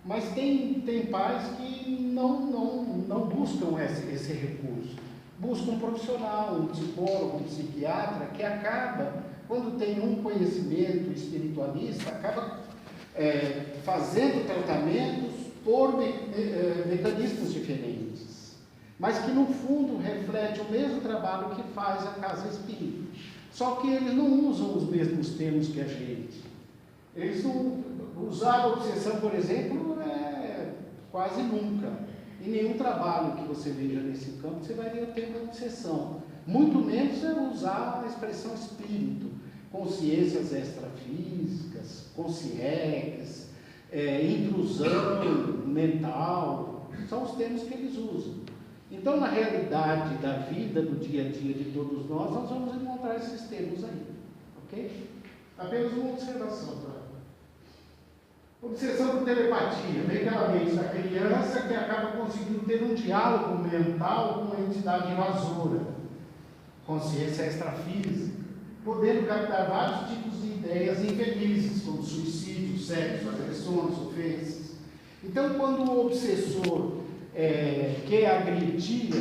Mas tem pais que não buscam esse recurso. Buscam um profissional, um psicólogo, um psiquiatra, que acaba, quando tem um conhecimento espiritualista, acaba fazendo tratamentos por mecanismos diferentes, mas que no fundo reflete o mesmo trabalho que faz a casa espírita. Só que eles não usam os mesmos termos que a gente. Eles não usaram a obsessão, por exemplo, quase nunca. Em nenhum trabalho que você veja nesse campo você vai ver o termo obsessão. Muito menos usar a expressão espírito, consciências extrafísicas, consciências, intrusão mental, são os termos que eles usam. Então, na realidade da vida, do dia a dia de todos nós vamos encontrar esses termos aí, ok? Apenas uma observação, tá? Obsessão por telepatia, vem aquela mente da criança que acaba conseguindo ter um diálogo mental com uma entidade invasora, consciência extrafísica, podendo captar vários tipos de ideias infelizes, como suicídio, sexo, agressões, ofensas. Então, quando o obsessor quer agredir,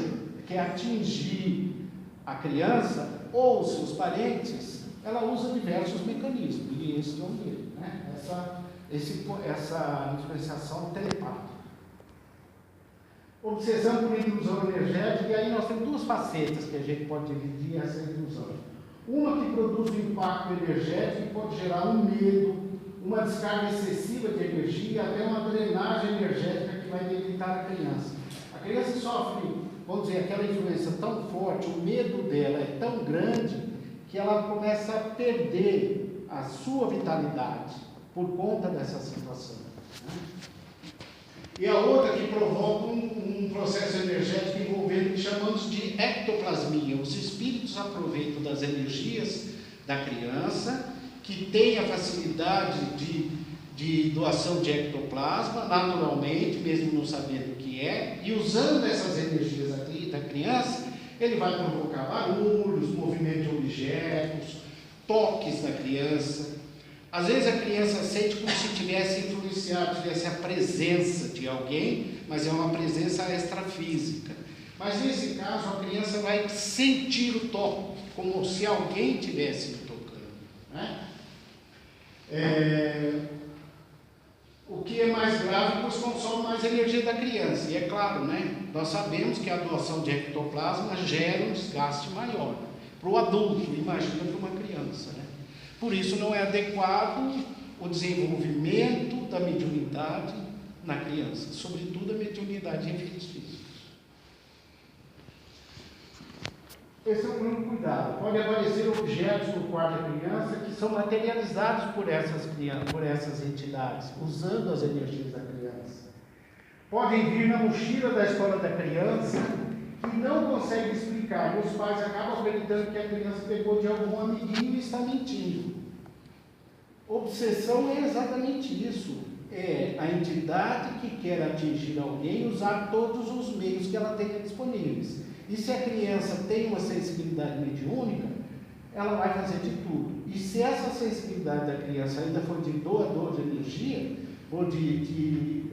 quer atingir a criança ou seus parentes, ela usa diversos mecanismos, e esse é um deles, né? Essa influenciação telepática. Obsessão por intrusão energética, e aí nós temos duas facetas que a gente pode dividir essa intrusão. Uma que produz um impacto energético e pode gerar um medo, uma descarga excessiva de energia, até uma drenagem energética que vai debilitar a criança. A criança sofre, vamos dizer, aquela influência tão forte, o medo dela é tão grande, que ela começa a perder a sua vitalidade por conta dessa situação. E a outra que provoca um processo energético envolvendo, que chamamos de ectoplasmia. Os espíritos aproveitam das energias da criança, que tem a facilidade de doação de ectoplasma, naturalmente, mesmo não sabendo o que é, e usando essas energias da criança, ele vai provocar barulhos, movimento de objetos, toques na criança. Às vezes a criança sente como se tivesse influenciado, tivesse a presença de alguém, mas é uma presença extrafísica. Mas nesse caso a criança vai sentir o toque, como se alguém estivesse tocando, né? O que é mais grave, pois consome mais energia da criança. E é claro, né? Nós sabemos que a doação de ectoplasma gera um desgaste maior para o adulto, imagina para uma criança, né? Por isso não é adequado o desenvolvimento da mediunidade na criança, sobretudo a mediunidade em efeitos físicos. Esse é o primeiro cuidado. Pode aparecer objetos no quarto da criança que são materializados por essas entidades, usando as energias da criança. Podem vir na mochila da escola da criança que não consegue explicar, e os pais acabam acreditando que a criança pegou de algum amiguinho e está mentindo. Obsessão é exatamente isso. é a entidade que quer atingir alguém usar todos os meios que ela tenha disponíveis. E se a criança tem uma sensibilidade mediúnica, ela vai fazer de tudo. E se essa sensibilidade da criança ainda for de doador de energia, ou de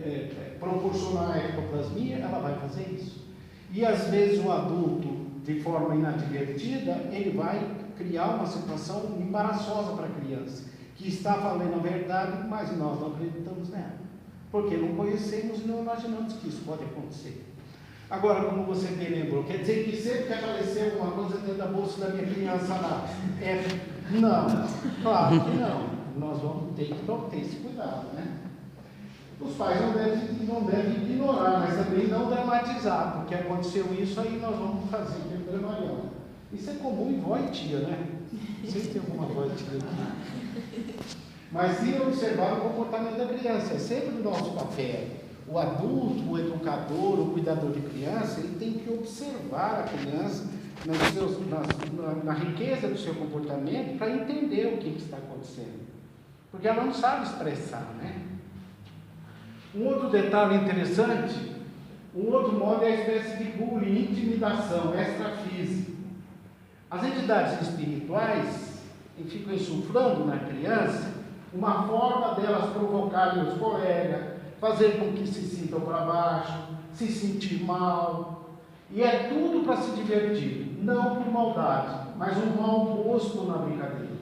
proporcionar a ectoplasmia, ela vai fazer isso. E às vezes o adulto, de forma inadvertida, ele vai criar uma situação embaraçosa para a criança, que está falando a verdade, mas nós não acreditamos nela, porque não conhecemos e não imaginamos que isso pode acontecer. Agora, como você bem lembrou, quer dizer que sempre que aparecer alguma coisa dentro da bolsa da minha criança lá, não, claro que não. Nós vamos ter que ter esse cuidado, né? Os pais não devem ignorar, mas também não dramatizar, porque aconteceu isso, aí nós vamos fazer dramalhão. Isso é comum em vó e tia, né? Sempre tem alguma vó e tia aqui. Mas sim observar o comportamento da criança, é sempre o nosso papel. O adulto, o educador, o cuidador de criança, ele tem que observar a criança na riqueza do seu comportamento para entender o que está acontecendo. Porque ela não sabe expressar, né? Um outro detalhe interessante, um outro modo é a espécie de bullying, intimidação extrafísica. As entidades espirituais ficam insuflando na criança uma forma delas provocarem os colegas, fazer com que se sintam para baixo, se sentir mal. E é tudo para se divertir, não por maldade, mas um mau gosto na brincadeira.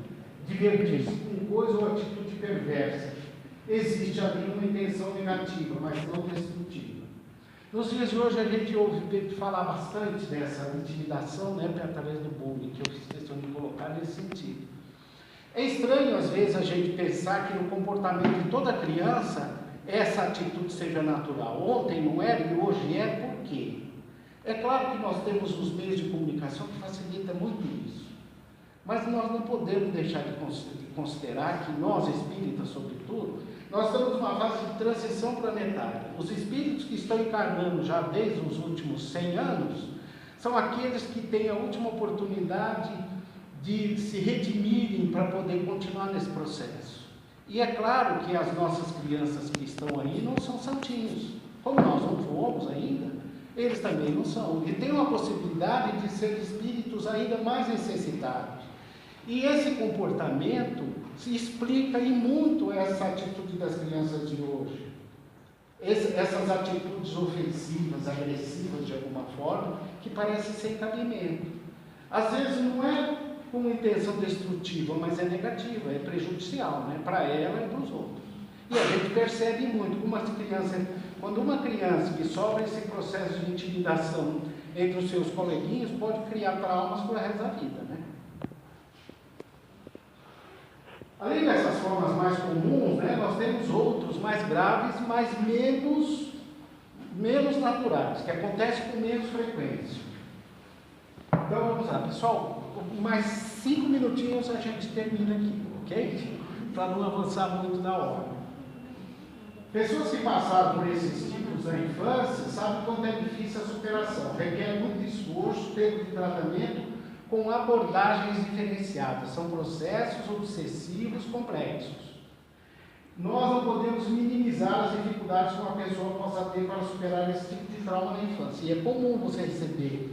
Divertir-se com coisa ou atitude perversa. Existe ali uma intenção negativa, mas não destrutiva. Nos dias de hoje a gente ouve falar bastante dessa intimidação, né, através do bullying, que eu fiz questão de colocar nesse sentido. É estranho às vezes a gente pensar que no comportamento de toda criança essa atitude seja natural. Ontem não era e hoje é, por quê? É claro que nós temos os meios de comunicação que facilitam muito isso. Mas nós não podemos deixar de considerar que nós, espíritas, sobretudo, nós estamos numa fase de transição planetária. Os espíritos que estão encarnando já desde os últimos 100 anos são aqueles que têm a última oportunidade de se redimirem para poder continuar nesse processo. E é claro que as nossas crianças que estão aí não são santinhos. Como nós não fomos ainda, eles também não são. E tem uma possibilidade de ser espíritos ainda mais necessitados. E esse comportamento se explica em muito essa atitude das crianças de hoje. Essas atitudes ofensivas, agressivas de alguma forma, que parecem sem cabimento. Às vezes não é com uma intenção destrutiva, mas é negativa, é prejudicial, né? Para ela e para os outros. E a gente percebe muito como as crianças, quando uma criança que sofre esse processo de intimidação entre os seus coleguinhas, pode criar traumas para o resto da vida, né? Além dessas formas mais comuns, né, nós temos outros mais graves, mas menos naturais, que acontecem com menos frequência. Então vamos lá, pessoal, mais 5 minutinhos a gente termina aqui, ok? Para não avançar muito na hora. Pessoas que passaram por esses tipos da infância sabem quanto é difícil a superação, requer muito esforço, tempo de tratamento, com abordagens diferenciadas. São processos obsessivos complexos. Nós não podemos minimizar as dificuldades que uma pessoa possa ter para superar esse tipo de trauma na infância. E é comum você receber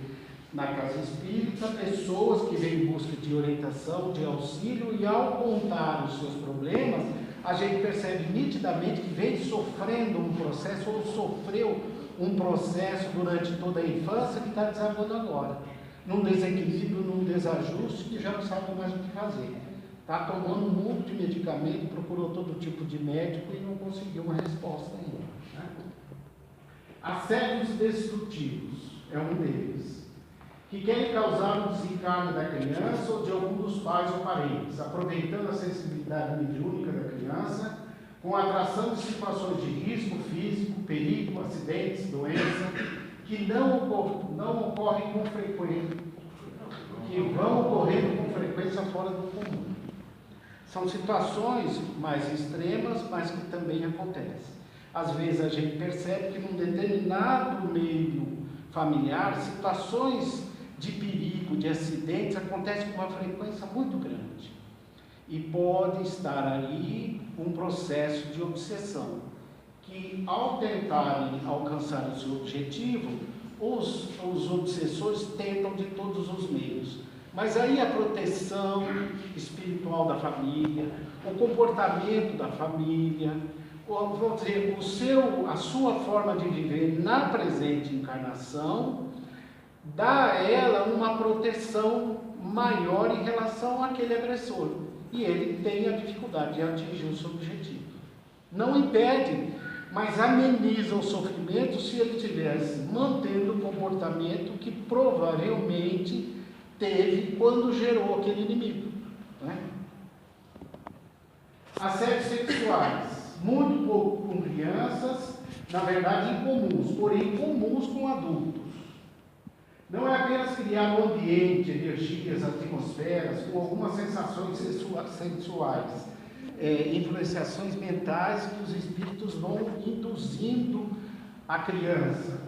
na casa espírita pessoas que vêm em busca de orientação, de auxílio, e ao contar os seus problemas, a gente percebe nitidamente que vem sofrendo um processo ou sofreu um processo durante toda a infância que está desabando agora. Num desequilíbrio, num desajuste, que já não sabe mais o que fazer. Está tomando um monte de medicamento, procurou todo tipo de médico e não conseguiu uma resposta ainda. Né? Assédios destrutivos é um deles, que querem causar o desencarne da criança ou de algum dos pais ou parentes, aproveitando a sensibilidade mediúnica da criança, com a atração de situações de risco físico, perigo, acidentes, doença, que não ocorrem com frequência, que vão ocorrendo com frequência fora do comum. São situações mais extremas, mas que também acontecem. Às vezes a gente percebe que num determinado meio familiar, situações de perigo, de acidentes, acontecem com uma frequência muito grande. E pode estar aí um processo de obsessão. que, ao tentarem alcançar o seu objetivo, os obsessores tentam de todos os meios. Mas aí a proteção espiritual da família, o comportamento da família, vamos dizer, a sua forma de viver na presente encarnação, dá a ela uma proteção maior em relação àquele agressor. E ele tem a dificuldade de atingir o seu objetivo. Não impede, mas ameniza o sofrimento se ele estivesse mantendo o comportamento que provavelmente teve quando gerou aquele inimigo. Né? Assédios sexuais, muito pouco com crianças, na verdade incomuns, porém comuns com adultos. Não é apenas criar um ambiente, energias, atmosferas, com algumas sensações sensuais, influenciações mentais que os espíritos vão induzindo a criança.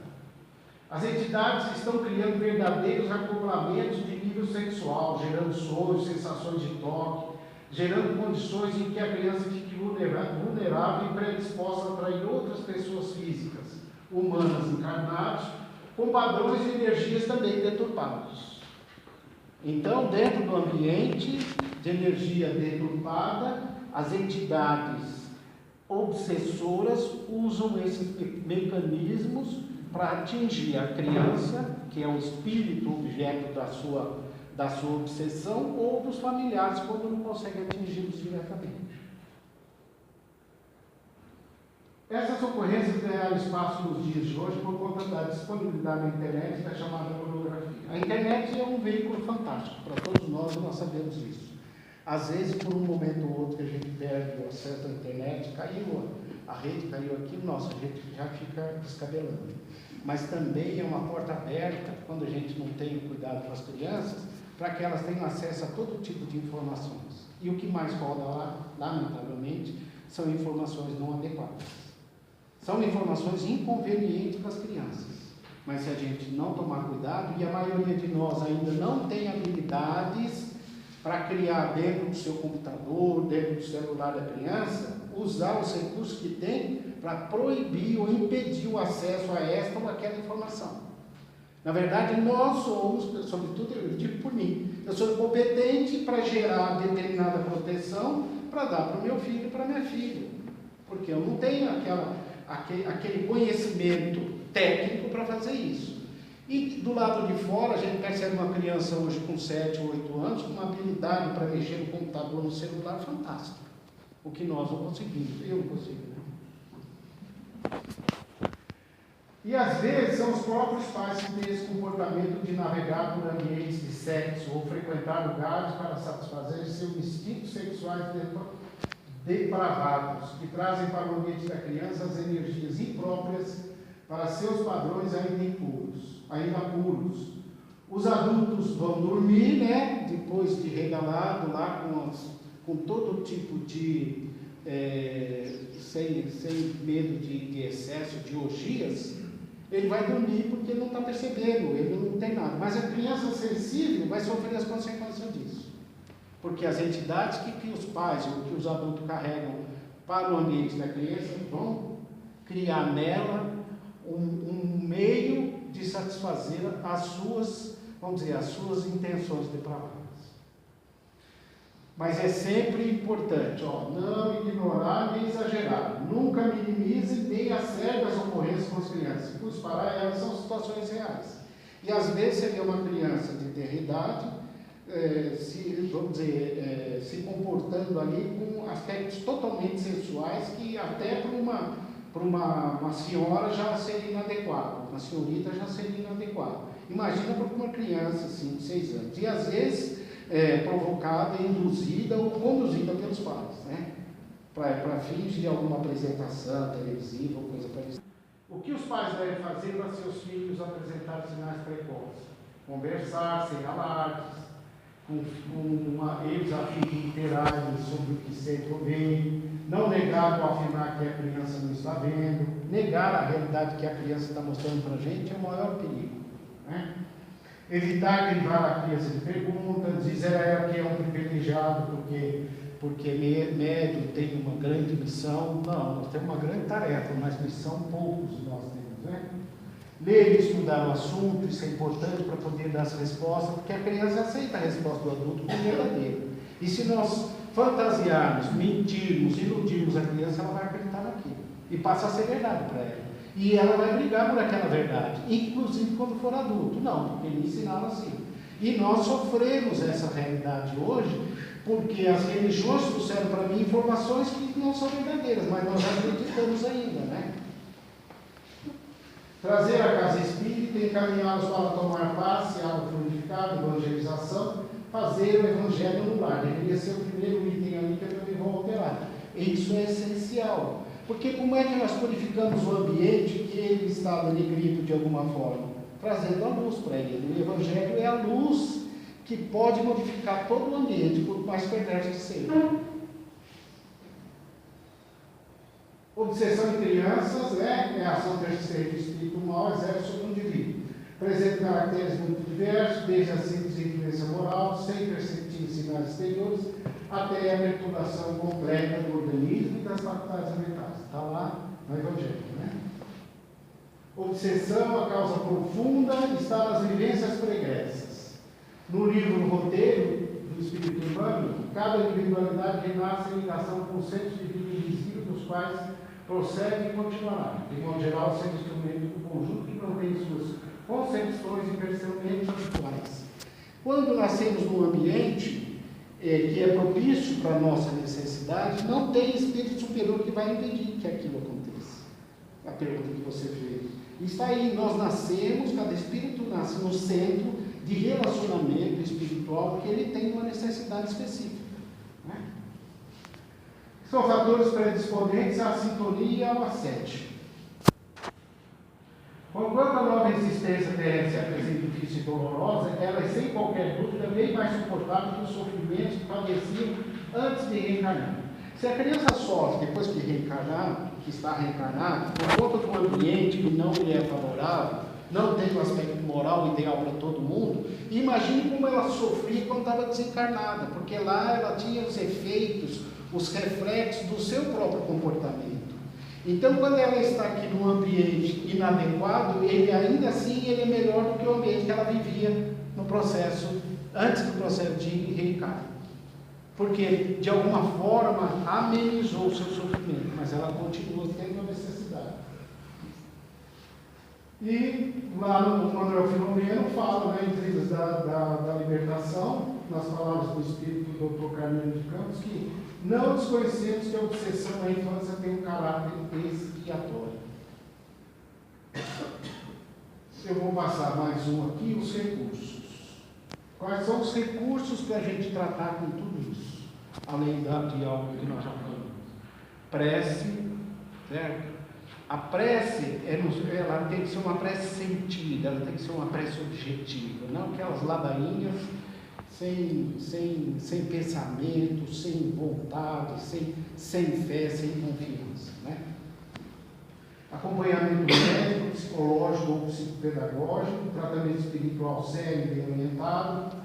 As entidades estão criando verdadeiros acoplamentos de nível sexual, gerando sonhos, sensações de toque, gerando condições em que a criança fique vulnerável e predisposta a atrair outras pessoas físicas, humanas encarnadas, com padrões de energias também deturpados. Então, dentro do ambiente de energia deturpada, as entidades obsessoras usam esses mecanismos para atingir a criança, que é o espírito objeto da sua obsessão, ou dos familiares, quando não conseguem atingi-los diretamente. Essas ocorrências ganharam espaço nos dias de hoje por conta da disponibilidade da internet, da chamada pornografia. A internet é um veículo fantástico para todos nós, e nós sabemos isso. Às vezes, por um momento ou outro que a gente perde o acesso à internet, a rede caiu aqui, nossa, a gente já fica descabelando. Mas também é uma porta aberta, quando a gente não tem cuidado com as crianças, para que elas tenham acesso a todo tipo de informações. E o que mais roda lá, lamentavelmente, são informações não adequadas. São informações inconvenientes para as crianças. Mas se a gente não tomar cuidado, e a maioria de nós ainda não tem habilidades para criar dentro do seu computador, dentro do celular da criança, usar os recursos que tem para proibir ou impedir o acesso a esta ou aquela informação. Na verdade, nós somos, sobretudo eu digo por mim, eu sou competente para gerar determinada proteção para dar para o meu filho e para a minha filha, porque eu não tenho aquele conhecimento técnico para fazer isso. E do lado de fora, a gente percebe uma criança hoje com 7 ou 8 anos, com uma habilidade para mexer no computador, no celular, fantástica. O que nós não conseguimos, eu não consigo. Né? E às vezes são os próprios pais que têm esse comportamento de navegar por ambientes de sexo ou frequentar lugares para satisfazer seus instintos sexuais depravados, que trazem para o ambiente da criança as energias impróprias para seus padrões ainda puros. Os adultos vão dormir, né, depois de regalado lá com todo tipo de sem medo de excesso, de orgias. Ele vai dormir porque ele não está percebendo, ele não tem nada. Mas a criança sensível vai sofrer as consequências disso. Porque as entidades que os pais ou que os adultos carregam para o ambiente da criança vão criar nela um meio de satisfazer as suas, vamos dizer, as suas intenções depravadas. Mas é sempre importante, não ignorar nem exagerar. Nunca minimize nem acerte as ocorrências com as crianças. Por parar, elas são situações reais. E às vezes você vê uma criança de ter idade, se comportando ali com aspectos totalmente sensuais que até para uma senhora já seria inadequado, uma senhorita já seria inadequado. Imagina para uma criança assim, de 6 anos. E às vezes provocada, induzida ou conduzida pelos pais, né? Para fins de alguma apresentação televisiva ou coisa parecida. O que os pais devem fazer para seus filhos apresentar sinais precoces? Conversar sem alardes, eles a fim de interagem sobre o que sentem ou veem, não negar ou afirmar que a criança não está vendo, negar a realidade que a criança está mostrando para a gente é o maior perigo, né? Evitar derivar a criança de perguntas, dizer a ela que é um privilegiado porque médium tem uma grande missão. Não, nós temos uma grande tarefa, mas missão poucos nós temos, né? Ler e estudar o assunto, isso é importante para poder dar as respostas, porque a criança aceita a resposta do adulto como verdadeira. E se nós fantasiarmos, mentirmos, iludirmos a criança, ela vai acreditar naquilo. E passa a ser verdade para ela. E ela vai brigar por aquela verdade, inclusive quando for adulto. Não, porque ele ensinava assim. E nós sofremos essa realidade hoje, porque as religiões trouxeram para mim informações que não são verdadeiras, mas nós acreditamos ainda, né? Trazer a casa espírita, encaminhá-los para tomar passe, água purificada, evangelização, fazer o evangelho no lar. Deveria ser o primeiro item ali que eu também vou alterar. Isso é essencial. Porque como é que nós purificamos o ambiente que ele está denegrido de alguma forma? Trazendo a luz para ele. O evangelho é a luz que pode modificar todo o ambiente, por mais perverso que seja. Obsessão em crianças é a ação terceira do espírito mal exerce sobre um indivíduo. Apresenta caracteres muito diversos, desde a simples influência moral, sem perceptíveis sinais exteriores, até a perturbação completa do organismo e das faculdades mentais. Está lá no Evangelho, né? Obsessão, a causa profunda, está nas vivências pregressas. No livro Roteiro do Espírito Humano, cada individualidade renasce em ligação com conceitos de vida invisível, dos quais prossegue e continuará, de modo geral, sendo instrumento do conjunto que mantém suas concepções e pensamentos habituais. Quando nascemos num ambiente que é propício para a nossa necessidade, não tem espírito superior que vai impedir que aquilo aconteça. A pergunta que você fez. Está aí, nós nascemos, cada espírito nasce no centro de relacionamento espiritual, porque ele tem uma necessidade específica. Né? São fatores predisponentes à sintonia e ao assédio. Enquanto a nova existência terrestre se apresenta difícil e dolorosa, ela é, sem qualquer dúvida, bem mais suportável que os sofrimentos que padeciam antes de reencarnar. Se a criança sofre depois que reencarnar, que está reencarnado, por conta de um ambiente que não lhe é favorável, não tem um aspecto moral ideal para todo mundo, imagine como ela sofria quando estava desencarnada, porque lá ela tinha os efeitos, os reflexos do seu próprio comportamento. Então, quando ela está aqui num ambiente inadequado, ele ainda assim ele é melhor do que o ambiente que ela vivia no processo, antes do processo de reencarno. Porque, de alguma forma, amenizou o seu sofrimento, mas ela continua tendo a necessidade. E lá no Manuel Filomeno fala, né, em Trilhas da Libertação, nas palavras do Espírito do Dr. Carmelo de Campos, que não desconhecemos que a obsessão na infância tem um caráter expiatório. Eu vou passar mais um aqui, os recursos. Quais são os recursos para a gente tratar com tudo isso? Além de algo que nós já falamos. Prece, certo? A prece, ela tem que ser uma prece sentida, ela tem que ser uma prece objetiva, não aquelas ladainhas sem pensamento, sem vontade, sem fé, sem confiança, né? Acompanhamento médico, psicológico ou psicopedagógico, tratamento espiritual sério e bem orientado,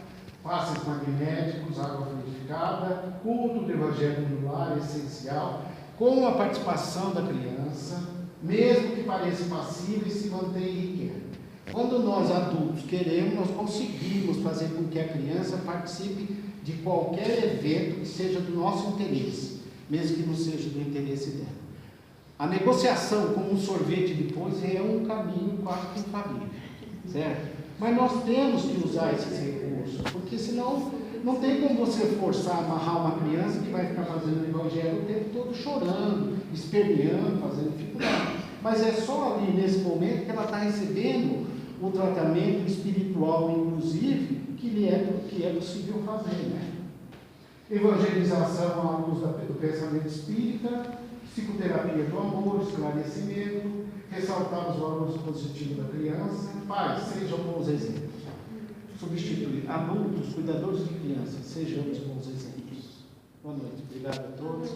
passes magnéticos, água purificada, culto do evangelho no lar, essencial, com a participação da criança, mesmo que pareça passiva e se mantenha irrequieta. Quando nós adultos queremos, nós conseguimos fazer com que a criança participe de qualquer evento que seja do nosso interesse, mesmo que não seja do interesse dela. A negociação com um sorvete depois é um caminho quase que infalível, certo? Mas nós temos que usar esses recursos, porque senão não tem como você forçar a amarrar uma criança que vai ficar fazendo o evangelho o tempo todo chorando, esperneando, fazendo dificuldade. Mas é só ali nesse momento que ela está recebendo o tratamento espiritual, inclusive, que é possível fazer, né? Evangelização à luz do pensamento espírita, psicoterapia do amor, esclarecimento, ressaltar os valores positivos da criança, pais, sejam bons exemplos. Substituir adultos, cuidadores de crianças, sejamos bons exemplos. Boa noite, obrigado a todos.